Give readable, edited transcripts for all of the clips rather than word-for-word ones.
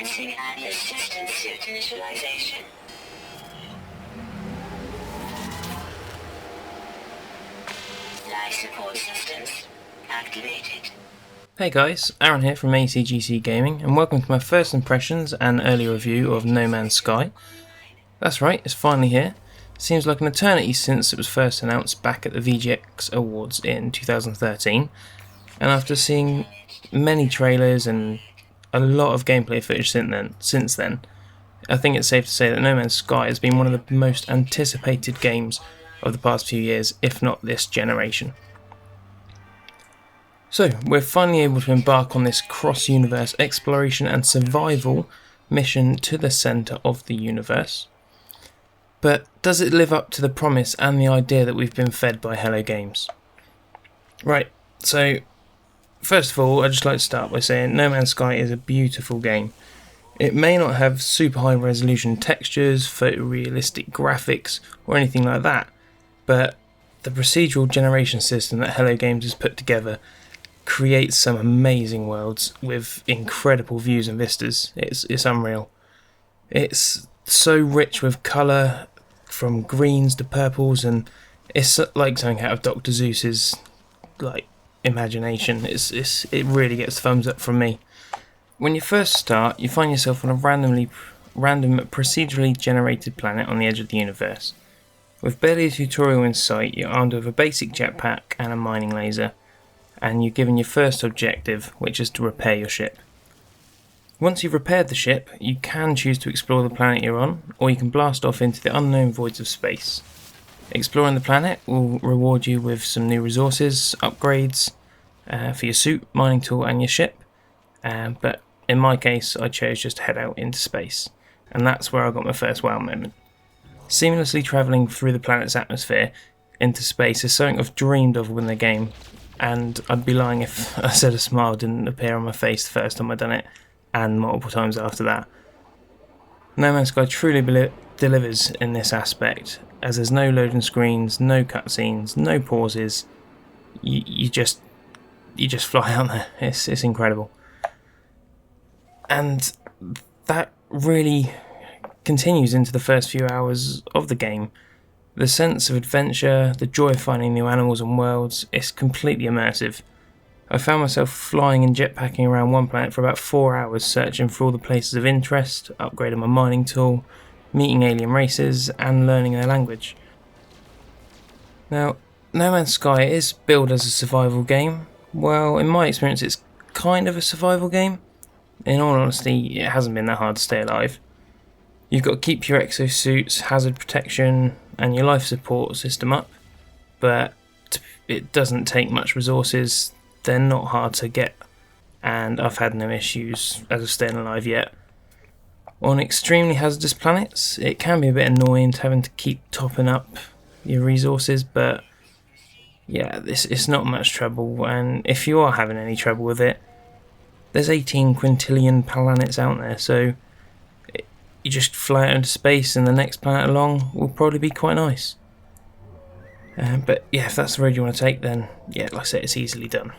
Commencing Atlas System Suit Initialization. Life support systems activated. Hey guys, Aaron here from ACGC Gaming, and welcome to my first impressions and early review of No Man's Sky. That's right, it's finally here. Seems like an eternity since it was first announced back at the VGX Awards in 2013, and after seeing many trailers and a lot of gameplay footage since then, I think it's safe to say that No Man's Sky has been one of the most anticipated games of the past few years, if not this generation. So, we're finally able to embark on this cross-universe exploration and survival mission to the centre of the universe. But does it live up to the promise and the idea that we've been fed by Hello Games? Right, so first of all, I'd just like to start by saying No Man's Sky is a beautiful game. It may not have super high resolution textures, photorealistic graphics, or anything like that, but the procedural generation system that Hello Games has put together creates some amazing worlds with incredible views and vistas. It's unreal. It's so rich with colour, from greens to purples, and it's like something out of Dr. Seuss's imagination. It really gets thumbs up from me. When you first start, you find yourself on a random procedurally generated planet on the edge of the universe. With barely a tutorial in sight, you're armed with a basic jetpack and a mining laser, and you're given your first objective, which is to repair your ship. Once you've repaired the ship, you can choose to explore the planet you're on, or you can blast off into the unknown voids of space. Exploring the planet will reward you with some new resources, upgrades for your suit, mining tool and your ship, but in my case I chose just to head out into space, and that's where I got my first wow moment. Seamlessly travelling through the planet's atmosphere into space is something I've dreamed of within the game, and I'd be lying if I said a smile didn't appear on my face the first time I'd done it, and multiple times after that. No Man's Sky truly delivers in this aspect, as there's no loading screens, no cutscenes, no pauses. You just fly out there. It's incredible, and that really continues into the first few hours of the game. The sense of adventure, the joy of finding new animals and worlds, it's completely immersive. I found myself flying and jetpacking around one planet for about 4 hours, searching for all the places of interest, upgrading my mining tool, meeting alien races, and learning their language. Now, No Man's Sky is billed as a survival game. Well, in my experience, it's kind of a survival game. In all honesty, it hasn't been that hard to stay alive. You've got to keep your exosuits, hazard protection, and your life support system up, but it doesn't take much resources. They're not hard to get, and I've had no issues as of staying alive yet. On extremely hazardous planets, it can be a bit annoying having to keep topping up your resources, but yeah, it's not much trouble, and if you are having any trouble with it, there's 18 quintillion planets out there, so you just fly out into space and the next planet along will probably be quite nice. But yeah, if that's the road you want to take, then yeah, like I said, it's easily done.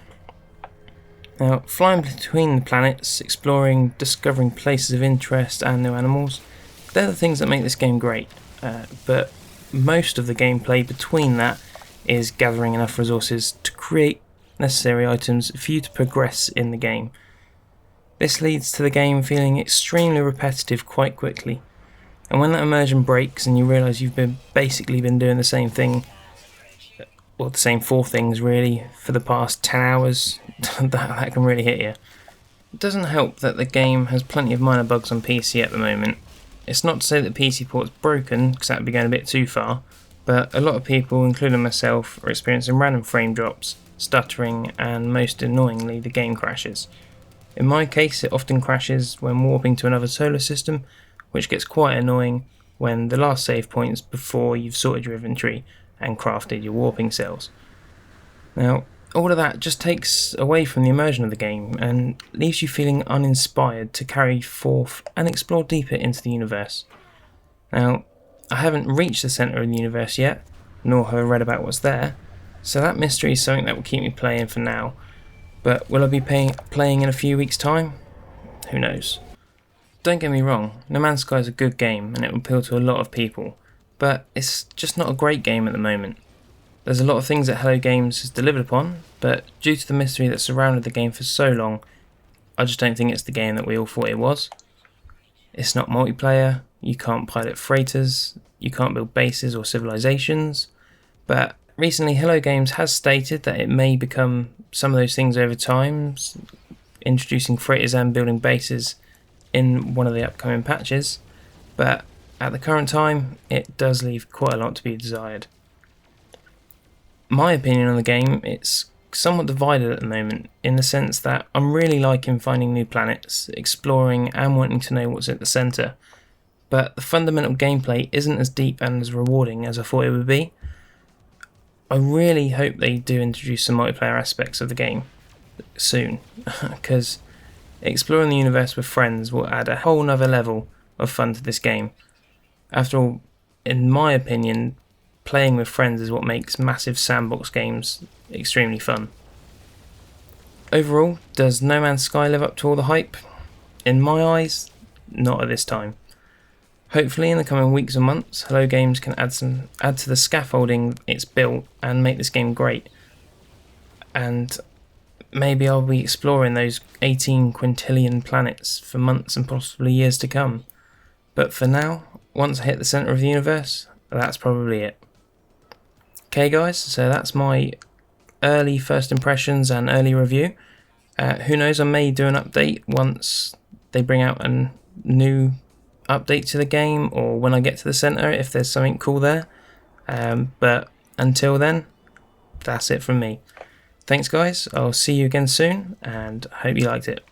Now, flying between the planets, exploring, discovering places of interest and new animals, they're the things that make this game great, but most of the gameplay between that is gathering enough resources to create necessary items for you to progress in the game. This leads to the game feeling extremely repetitive quite quickly, and when that immersion breaks and you realise you've basically been doing the same thing, well, the same 4 things really, for the past 10 hours, that can really hit you. It doesn't help that the game has plenty of minor bugs on PC at the moment. It's not to say that the PC port's broken, because that would be going a bit too far, but a lot of people, including myself, are experiencing random frame drops, stuttering, and most annoyingly, the game crashes. In my case, it often crashes when warping to another solar system, which gets quite annoying when the last save point's before you've sorted your inventory and crafted your warping cells. Now, all of that just takes away from the immersion of the game and leaves you feeling uninspired to carry forth and explore deeper into the universe. Now, I haven't reached the centre of the universe yet, nor have I read about what's there, so that mystery is something that will keep me playing for now. But will I be playing in a few weeks' time? Who knows? Don't get me wrong, No Man's Sky is a good game and it will appeal to a lot of people, but it's just not a great game at the moment. There's a lot of things that Hello Games has delivered upon, but due to the mystery that surrounded the game for so long, I just don't think it's the game that we all thought it was. It's not multiplayer, you can't pilot freighters, you can't build bases or civilizations, but recently Hello Games has stated that it may become some of those things over time, introducing freighters and building bases in one of the upcoming patches, but at the current time it does leave quite a lot to be desired. My opinion on the game, it's somewhat divided at the moment, in the sense that I'm really liking finding new planets, exploring and wanting to know what's at the centre, but the fundamental gameplay isn't as deep and as rewarding as I thought it would be. I really hope they do introduce some multiplayer aspects of the game soon, because exploring the universe with friends will add a whole nother level of fun to this game. After all, in my opinion, playing with friends is what makes massive sandbox games extremely fun. Overall, does No Man's Sky live up to all the hype? In my eyes, not at this time. Hopefully in the coming weeks and months, Hello Games can add to the scaffolding it's built and make this game great. And maybe I'll be exploring those 18 quintillion planets for months and possibly years to come. But for now, once I hit the centre of the universe, that's probably it. Okay guys, so that's my early first impressions and early review. Who knows, I may do an update once they bring out a new update to the game, or when I get to the centre if there's something cool there. But until then, that's it from me. Thanks guys, I'll see you again soon and hope you liked it.